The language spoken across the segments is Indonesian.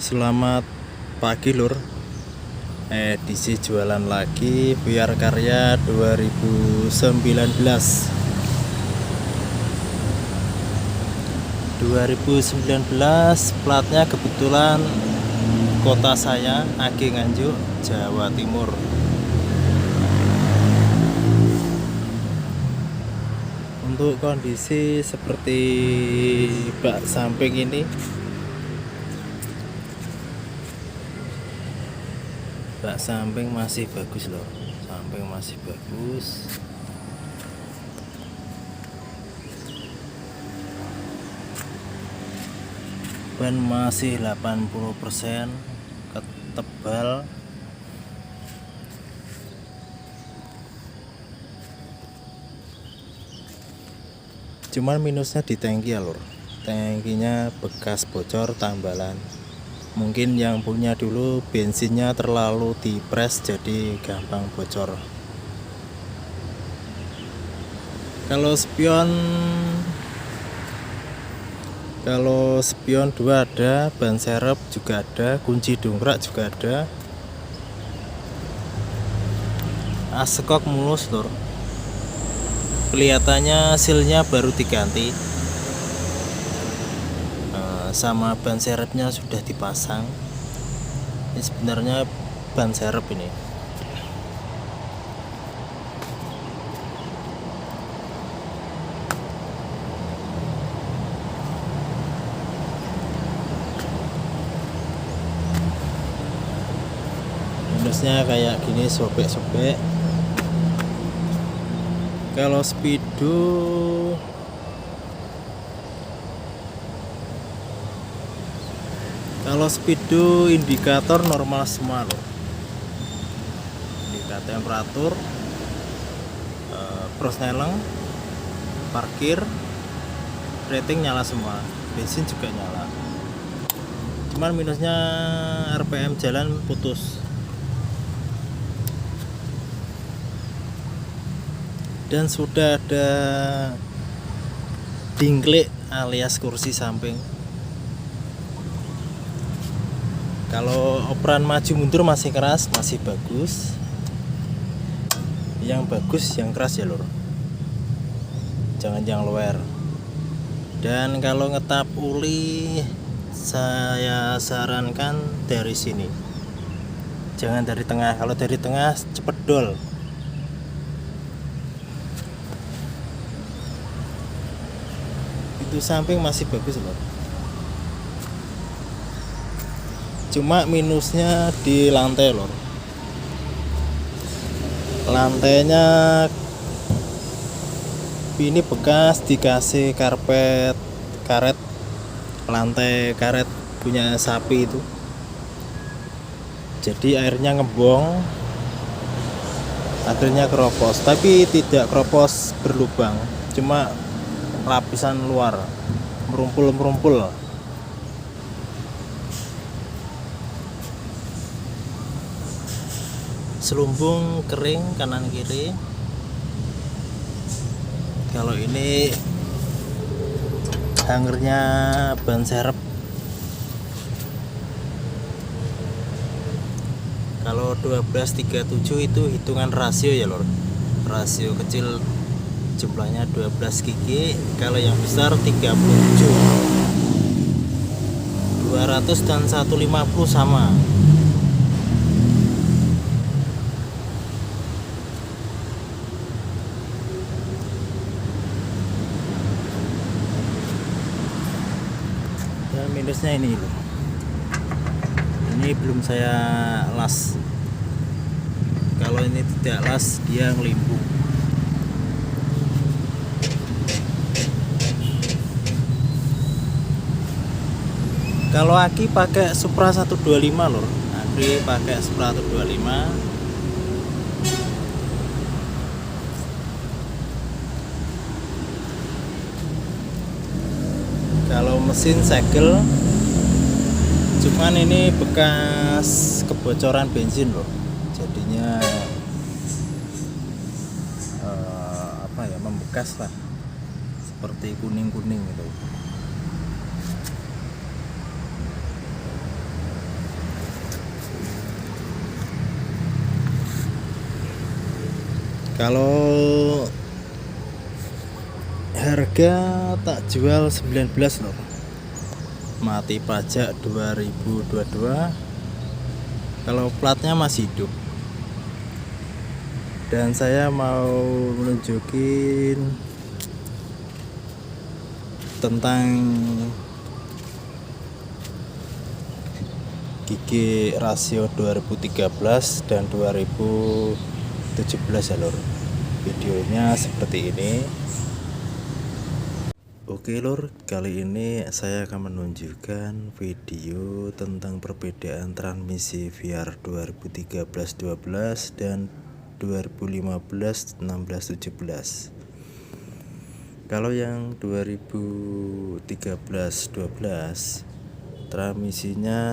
Selamat pagi lur. Edisi jualan lagi biar karya 2019. 2019 platnya kebetulan kota saya Age Nganjuk, Jawa Timur. Untuk kondisi seperti bak samping ini, bak samping masih bagus loh, samping masih bagus. Ban masih 80% tebal. Cuman minusnya di tangki ya lur, tangkinya bekas bocor tambalan. Mungkin yang punya dulu bensinnya terlalu dipres jadi gampang bocor. Kalau spion 2 ada, ban serep juga ada, kunci dongkrak juga ada. Askok mulus lur, kelihatannya sealnya baru diganti. Sama ban serepnya sudah dipasang. Ini sebenarnya ban serep ini. Minusnya kayak gini, sobek-sobek. Kalau speedo indikator normal semua loh. Indikator temperatur, prosneleng, parkir, rating nyala semua, bensin juga nyala. Cuman minusnya RPM jalan putus. Dan sudah ada dingklik alias kursi samping. Kalau operan maju mundur masih keras, masih bagus. Yang bagus yang keras ya lur, jangan yang lower. Dan kalau ngetap uli, saya sarankan dari sini, jangan dari tengah. Kalau dari tengah cepet dol. Itu samping masih bagus loh. Cuma minusnya di lantai lor. Lantainya ini bekas dikasih karet lantai karet punya sapi itu. Jadi airnya ngebong, akhirnya keropos. Tapi tidak keropos berlubang, cuma lapisan luar merumpul. Selumbung kering kanan kiri. Kalau ini hangernya ban serep. Kalau 1237 itu hitungan rasio ya lor. Rasio kecil jumlahnya 12 gigi, kalau yang besar 37. 200 dan 150 sama. Dan minusnya ini loh. Ini belum saya las. Kalau ini tidak las dia ngelimbung. Kalau Aki pakai Supra 125 lor. Aki pakai Supra 125. Kalau mesin segel, cuman ini bekas kebocoran bensin loh. Jadinya membekas lah, seperti kuning gitu. Kalau harga tak jual 19 loh, mati pajak 2022, kalau platnya masih hidup. Dan saya mau menunjukin tentang gigi rasio 2013 dan 2017 ya lor. Videonya seperti ini. Oke lor, kali ini saya akan menunjukkan video tentang perbedaan transmisi VR 2013-12 dan 2015-16-17. Kalau yang 2013-12 transmisinya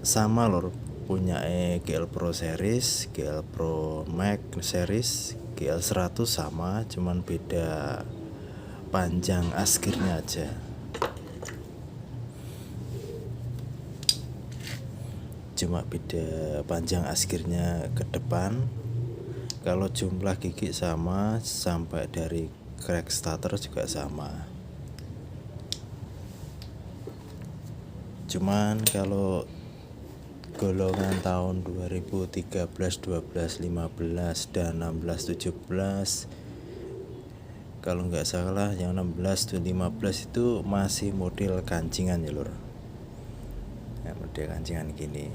sama lor, punya GL Pro series, GL Pro Max series, GL 100 sama, cuman beda panjang askirnya aja. Cuma beda panjang askirnya ke depan. Kalau jumlah gigi sama, sampai dari crack starter juga sama. Cuman kalau golongan tahun 2013, 12, 15 dan 16, 17, kalau nggak salah yang 16 dan 15 itu masih model kancingan ya lur. Ya, model kancingan gini.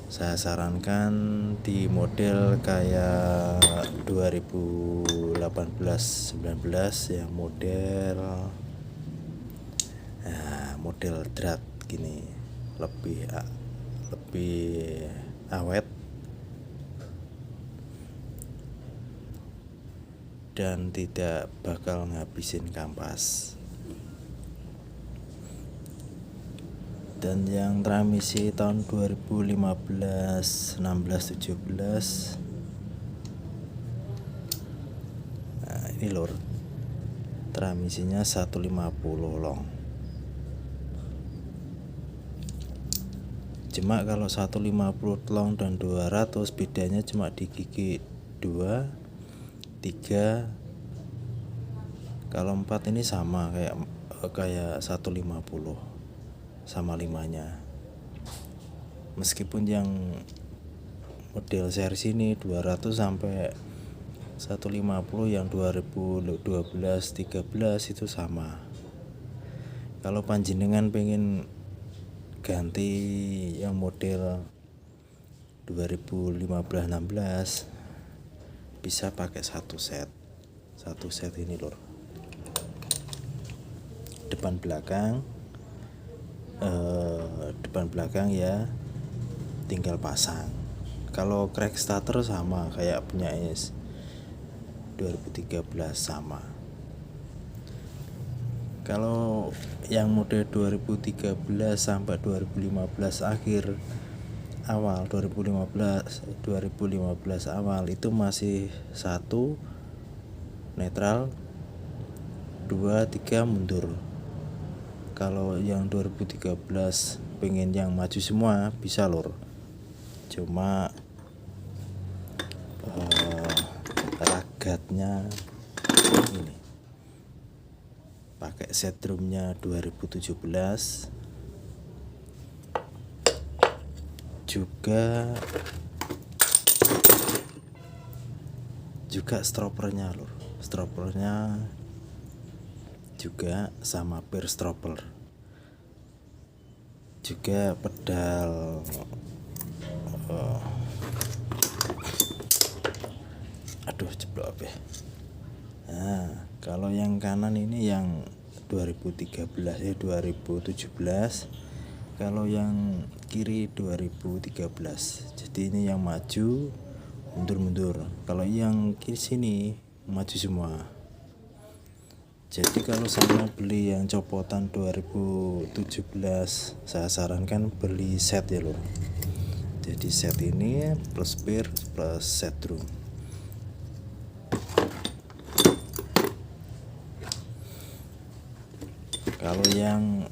Saya sarankan di model kayak 2018-19 yang model drat gini, lebih awet dan tidak bakal ngabisin kampas. Dan yang transmisi tahun 2015, 16, 17, nah ini lor, transmisinya 150 long. Cuma kalau 150 long dan 200 bedanya cuma di gigi 2, 3. Kalau 4 ini sama kayak 150 sama 5-nya. Meskipun yang model series ini 200 sampai 150, yang 2012 13 itu sama. Kalau panjenengan pengen ganti yang model 2015-16 bisa pakai satu set ini lor, depan belakang ya tinggal pasang. Kalau crack starter sama kayak punya IS 2013 sama. Kalau yang model 2013 sampai 2015 awal 2015 awal itu masih 1 netral, 2, 3 mundur. Kalau yang 2013 pengen yang maju semua bisa lor, cuma ragatnya ini pakai set drumnya 2017, juga stropernya lor, stropernya juga sama per stropper, juga pedal jeblok apa ya. Nah, kalau yang kanan ini yang 2017 2017, kalau yang kiri 2013. Jadi ini yang maju mundur. Kalau yang kiri sini maju semua. Jadi kalau saya beli yang copotan 2017, saya sarankan beli set ya lor. Jadi set ini plus spear plus set drum. Kalau yang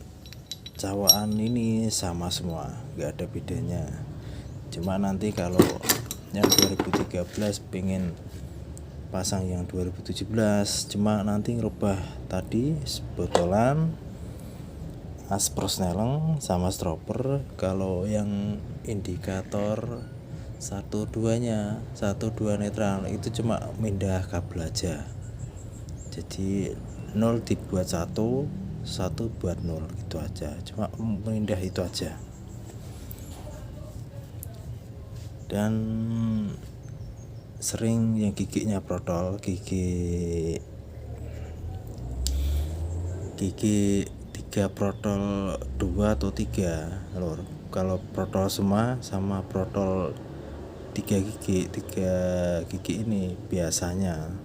cawaan ini sama semua, nggak ada bedanya. Cuma nanti kalau yang 2013 pengen pasang yang 2017, cuma nanti ngerubah tadi botolan, asprosneleng sama stropper. Kalau yang indikator 1-2 netral itu cuma pindah kabel aja, jadi 0 dibuat 1 buat 0 gitu aja, cuma pindah itu aja. Dan sering yang giginya protol, gigi 3 protol 2 atau 3 lor. Kalau protol semua sama protol 3 gigi ini biasanya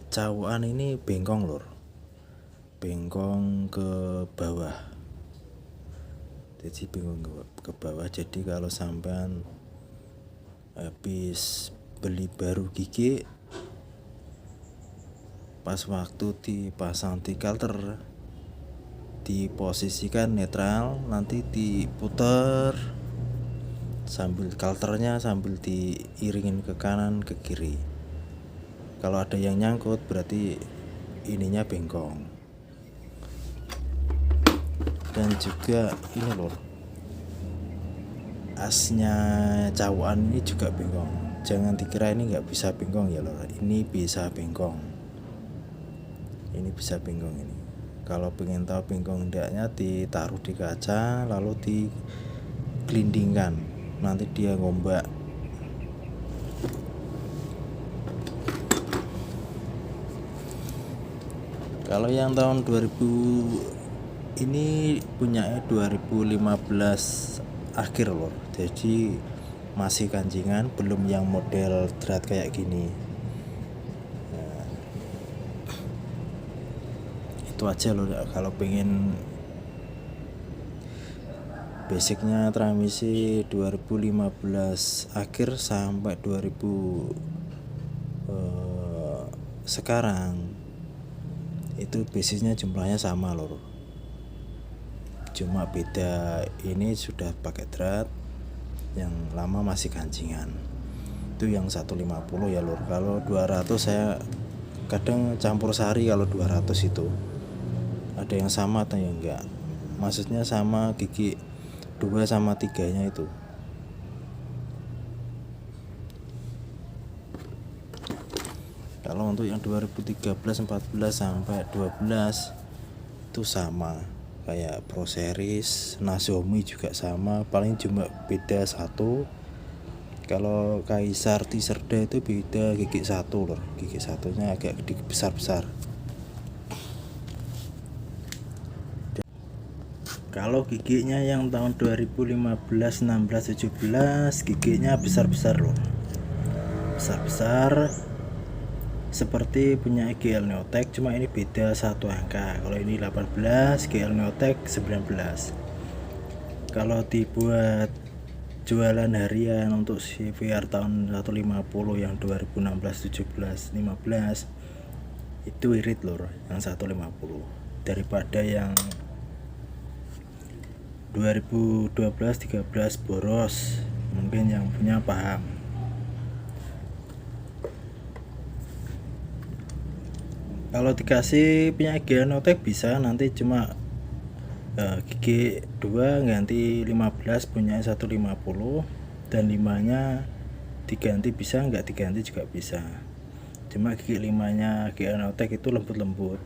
cawukan ini bengkong lor, bengkong ke bawah. Jadi bengkong ke bawah. Jadi kalau sampean habis beli baru gigi, pas waktu dipasang di kalter, diposisikan netral, nanti diputer sambil kalternya sambil diiringin ke kanan ke kiri. Kalau ada yang nyangkut berarti ininya bengkong. Dan juga ini lor, asnya cawukan ini juga bengkong. Jangan dikira ini nggak bisa bengkong ya lor, ini bisa bengkong. Ini bisa bengkong ini. Kalau pengen tahu bengkong enggaknya, ditaruh di kaca lalu digelindingkan, nanti dia ngombak. Kalau yang tahun 2000 ini punya 2015 akhir loh, jadi masih kancingan, belum yang model drat kayak gini. Nah, itu aja loh. Kalau pengen basicnya transmisi 2015 akhir sampai 2000 sekarang itu basisnya jumlahnya sama loh, cuma beda ini sudah pakai drat, yang lama masih gancingan. Itu yang 150 ya lor. Kalau 200 saya kadang campur sari. Kalau 200 itu ada yang sama atau yang enggak, maksudnya sama gigi 2 sama 3 nya itu. Kalau untuk yang 2013, 14 sampai 12 itu sama kayak Pro Series, Nazomi juga sama, paling cuma beda 1. Kalau Kaisar Tiserda itu beda gigi 1 loh, gigi 1-nya agak besar-besar. Kalau giginya yang tahun 2015, 16, 17 giginya besar-besar loh, besar-besar seperti punya GL Neotech, cuma ini beda 1 angka. Kalau ini 18, GL Neotech 19. Kalau dibuat jualan harian untuk CVR tahun 150 yang 2016, 17, 15 itu irit lor yang 150 daripada yang 2012, 13 boros. Mungkin yang punya paham. Kalau dikasih punya GL Neotech bisa, nanti cuma gigi 2 ganti 15 punya 150, dan 5 nya diganti bisa, nggak diganti juga bisa. Cuma gigi 5 nya GL Neotech itu lembut-lembut.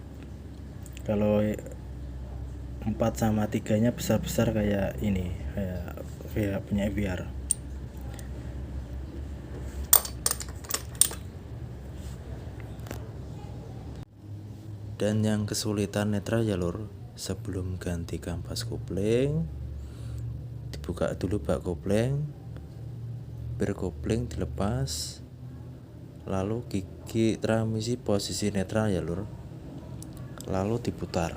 Kalau 4 sama 3 nya besar-besar kayak ini, kayak punya VR. Dan yang kesulitan netral ya lur, sebelum ganti kampas kopling dibuka dulu bak kopling, bir kopling dilepas, lalu gigi transmisi posisi netral ya lur, lalu diputar.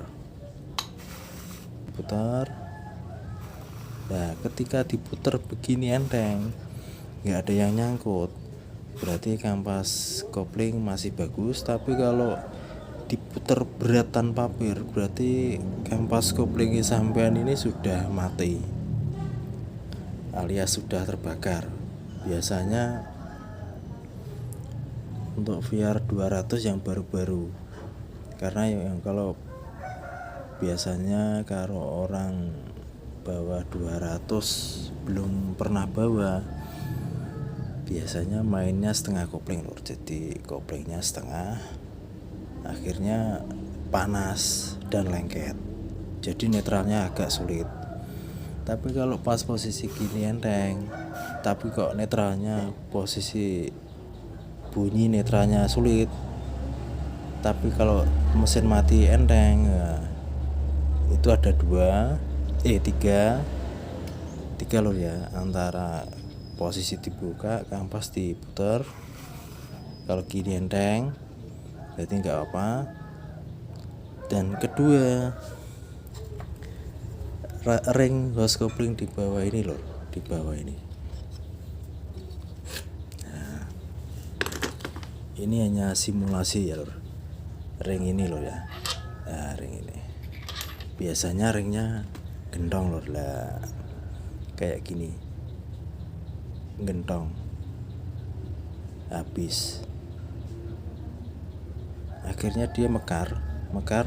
Nah ketika diputar begini enteng, nggak ada yang nyangkut, berarti kampas kopling masih bagus. Tapi kalau diputer berat tanpa pir, berarti kampas koplingnya sampean ini sudah mati alias sudah terbakar. Biasanya untuk VR 200 yang baru-baru, karena yang kalau biasanya kalau orang bawa 200 belum pernah bawa, biasanya mainnya setengah kopling lur. Jadi koplingnya setengah, akhirnya panas dan lengket, jadi netralnya agak sulit. Tapi kalau pas posisi gini enteng, tapi kok netralnya posisi bunyi netralnya sulit, tapi kalau mesin mati enteng. Nah, itu ada tiga lur ya, antara posisi dibuka kampas diputer, kalau gini enteng berarti nggak apa. Dan kedua, ring hose coupling di bawah ini lor, di bawah ini. Nah, ini hanya simulasi ya lor, ring ini lor ya. Nah, ring ini biasanya ringnya gentong lor lah, kayak gini gentong habis, akhirnya dia mekar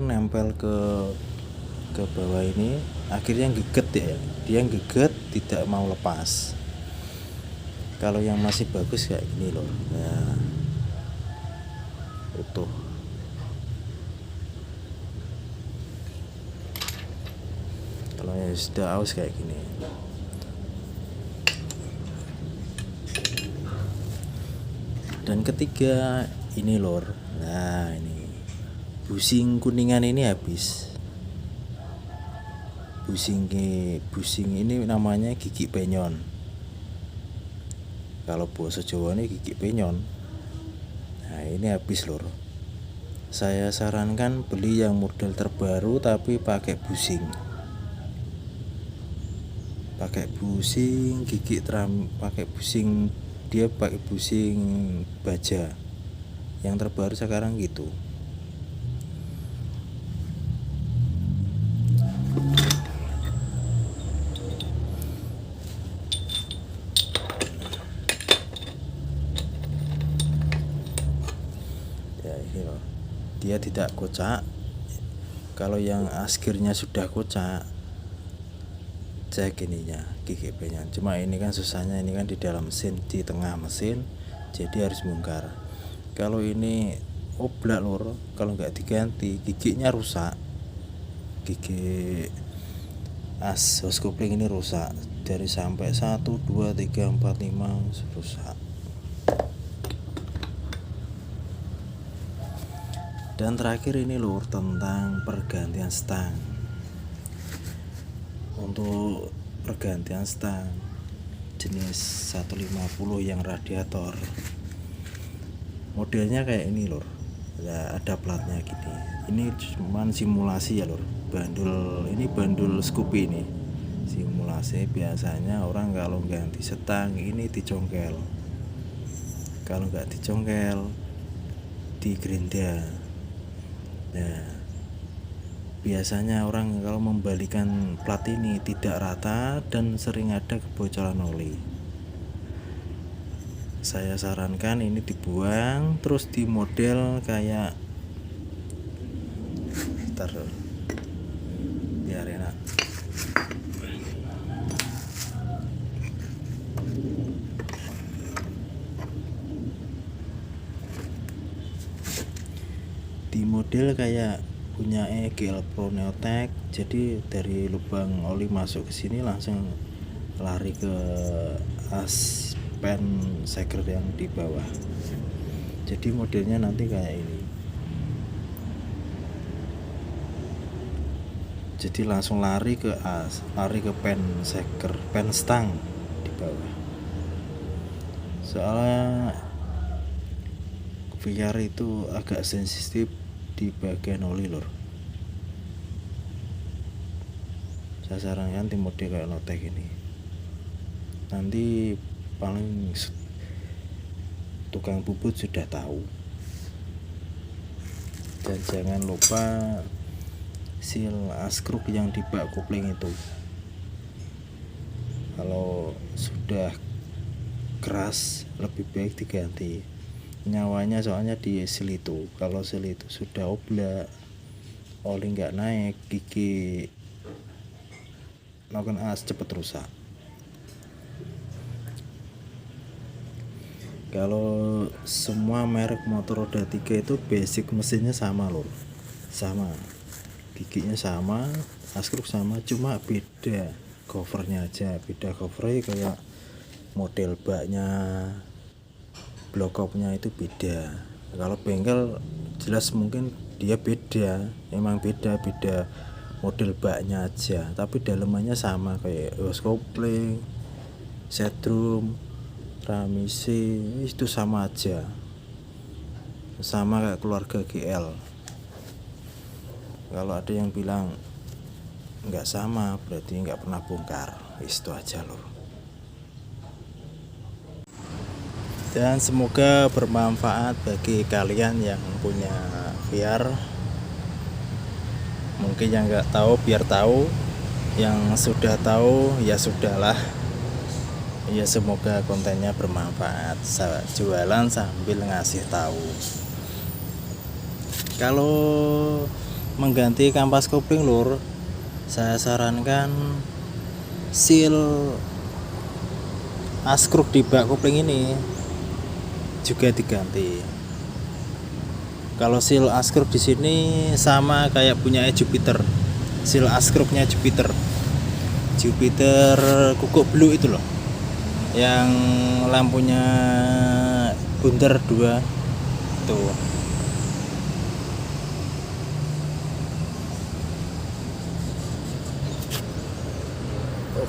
nempel ke bawah ini, akhirnya geget ya, dia geget tidak mau lepas. Kalau yang masih bagus kayak gini loh ya, utuh. Kalau yang sudah aus kayak gini. Dan ketiga ini lor, nah ini busing kuningan ini habis. Busing ini namanya gigi penyon. Kalau bahasa Jawa ini gigi penyon. Nah ini habis lor. Saya sarankan beli yang model terbaru tapi pakai busing. Pakai busing gigi pakai busing, dia pakai busing baja. Yang terbaru sekarang gitu. Ya ini loh, dia tidak kocak. Kalau yang askirnya sudah kocak, cek ininya gigi penyon. Cuma ini kan susahnya, ini kan di dalam mesin, di tengah mesin, jadi harus bongkar. Kalau ini oblak lor, kalau nggak diganti giginya rusak. Gigi as hose coupling ini rusak, dari sampai 1, 2, 3, 4, 5 rusak. Dan terakhir ini lur, tentang pergantian stang. Untuk pergantian stang jenis 150 yang radiator, modelnya kayak ini lur ya, ada platnya gini. Ini cuman simulasi ya lur, bandul Scoopy ini simulasi. Biasanya orang kalau ganti stang ini dicongkel, kalau nggak dicongkel di gerinda. Nah biasanya orang kalau membalikan plat ini tidak rata dan sering ada kebocoran oli. Saya sarankan ini dibuang, terus di model kayak biar enak. Di model kayak punya GL Pro Neotech, jadi dari lubang oli masuk ke sini langsung lari ke as pen seker yang di bawah. Jadi modelnya nanti kayak ini, jadi langsung lari ke pen seker, pen stang di bawah. Soalnya VR itu agak sensitif di bagian oli lor. Saya sarankan tim model kayak Neotech ini. Nanti paling tukang bubut sudah tahu. Dan jangan lupa seal askruk yang di bak kopling itu, kalau sudah keras lebih baik diganti nyawanya, soalnya di seal itu, kalau seal itu sudah oblak, oli nggak naik, gigi noken as cepet rusak. Kalau semua merek motor roda 3 itu basic mesinnya sama lor, sama, giginya sama, askruk sama, cuma beda covernya aja, beda covernya, kayak model baknya, blokopnya itu beda. Kalau bengkel jelas mungkin dia beda, emang beda model baknya aja, tapi dalemannya sama, kayak hose kopling, setrum, transmisi itu sama aja, sama kayak keluarga GL. Kalau ada yang bilang nggak sama, berarti nggak pernah bongkar. Itu aja loh. Dan semoga bermanfaat bagi kalian yang punya VR. Mungkin yang nggak tahu biar tahu, yang sudah tahu ya sudahlah. Ya semoga kontennya bermanfaat. Jualan sambil ngasih tahu. Kalau mengganti kampas kopling lur, saya sarankan seal askruk di bak kopling ini juga diganti. Kalau seal askruk di sini sama kayak punya Jupiter, seal askruknya Jupiter kukuk blue itu loh, yang lampunya bundar 2 tuh.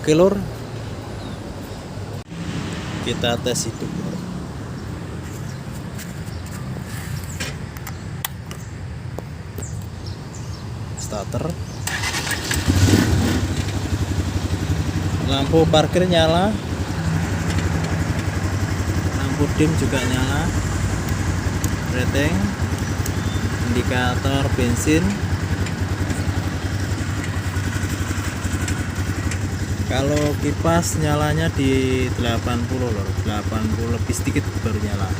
Oke lur, kita tes itu. Starter, lampu parkir nyala, lampu dim juga nyala, rating, indikator bensin. Kalau kipas nyalanya di 80 lor, 80 lebih sedikit baru nyala.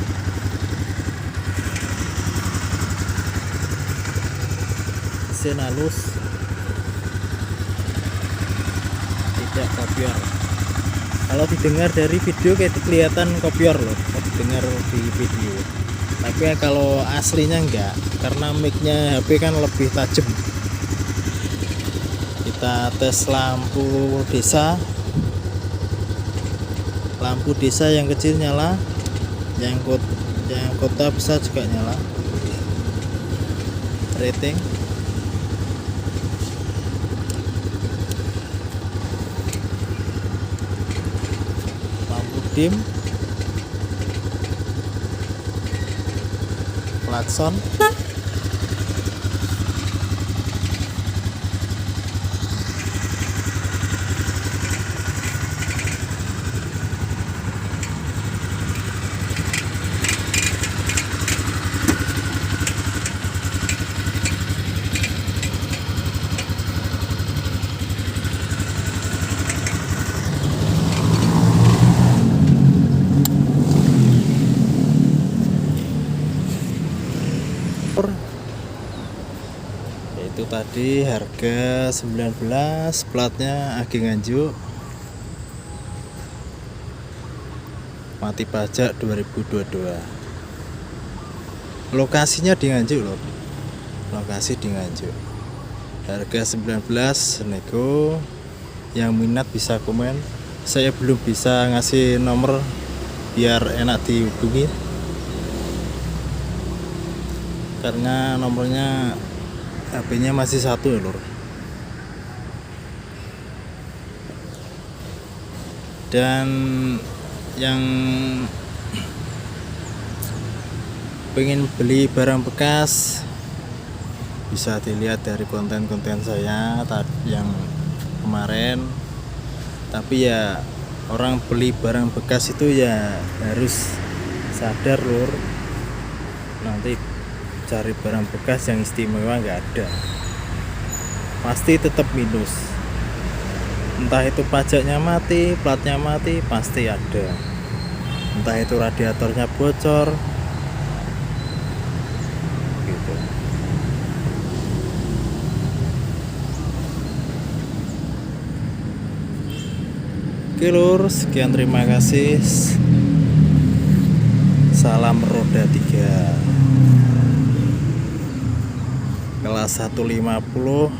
Mesin halus, tidak kopior. Kalau didengar dari video kayak kelihatan kopior loh, didengar di video. Tapi ya kalau aslinya enggak, karena micnya HP kan lebih tajam. Kita tes lampu desa. Lampu desa yang kecil nyala, yang kota besar juga nyala. Rating, lampu dim, klakson, itu tadi harga 19, platnya Agi Nganjuk, mati pajak 2022. Lokasinya di Nganjuk loh, lokasi di Nganjuk. Harga 19 nego. Yang minat bisa komen, saya belum bisa ngasih nomor biar enak dihubungi, karena nomornya HP-nya masih 1 ya lur. Dan yang pengen beli barang bekas bisa dilihat dari konten-konten saya yang kemarin. Tapi ya orang beli barang bekas itu ya harus sadar lur, nanti cari barang bekas yang istimewa nggak ada, pasti tetap minus. Entah itu pajaknya mati, platnya mati, pasti ada. Entah itu radiatornya bocor gitu. Oke lur, sekian, terima kasih. Salam roda 3 kelas 150,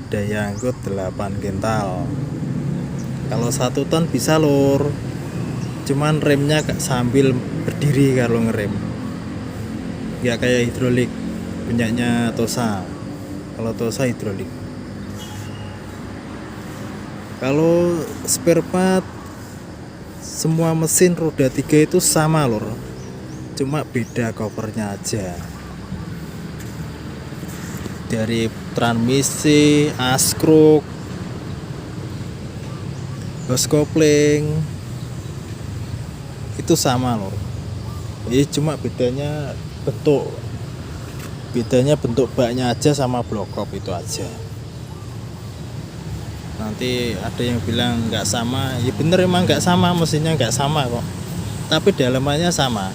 daya angkut 8 kintal. Kalau 1 ton bisa lur, cuman remnya sambil berdiri kalau ngerem, nggak kayak hidrolik punyanya Tosa. Kalau Tosa hidrolik. Kalau spare part semua mesin roda 3 itu sama lur, cuma beda covernya aja. Dari transmisi, askruk, hose kopling itu sama lur. Ini cuma bedanya bentuk baknya aja sama blokop, itu aja. Nanti ada yang bilang nggak sama, ya bener emang nggak sama, mesinnya nggak sama kok, tapi dalamannya sama.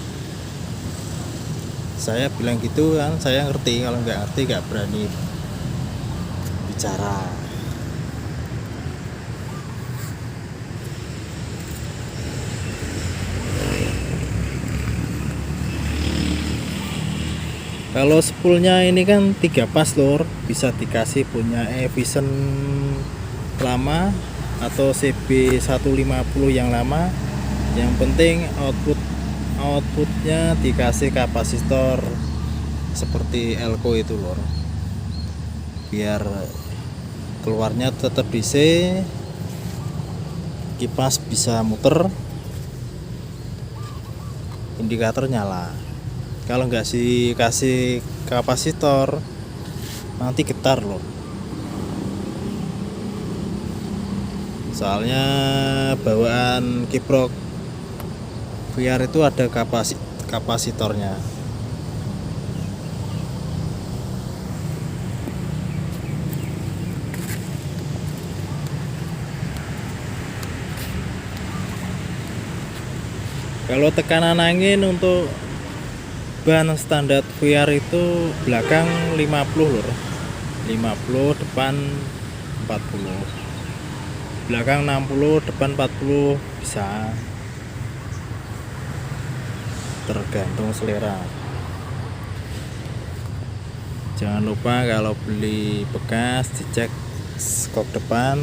Saya bilang gitu kan, saya ngerti. Kalau nggak ngerti nggak berani bicara. Kalau spoolnya ini kan 3 pas lur, bisa dikasih punya Vision lama atau CB150 yang lama. Yang penting outputnya dikasih kapasitor seperti Elko itu lor, biar keluarnya tetap DC, kipas bisa muter, indikator nyala. Kalau nggak kasih kapasitor nanti getar loh, soalnya bawaan kiprok VR itu ada kapasitornya. Kalau tekanan angin untuk ban standar VR itu belakang 50 lur, 50, depan 40, belakang 60, depan 40 bisa, tergantung selera. Jangan lupa kalau beli bekas dicek skok depan.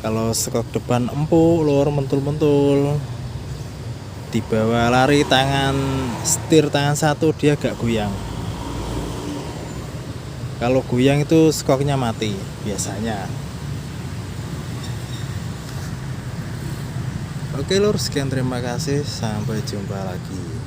Kalau skok depan empuk lur, mentul-mentul, dibawa lari setir tangan satu dia gak goyang. Kalau goyang itu skoknya mati biasanya. Oke lur, sekian, terima kasih, sampai jumpa lagi.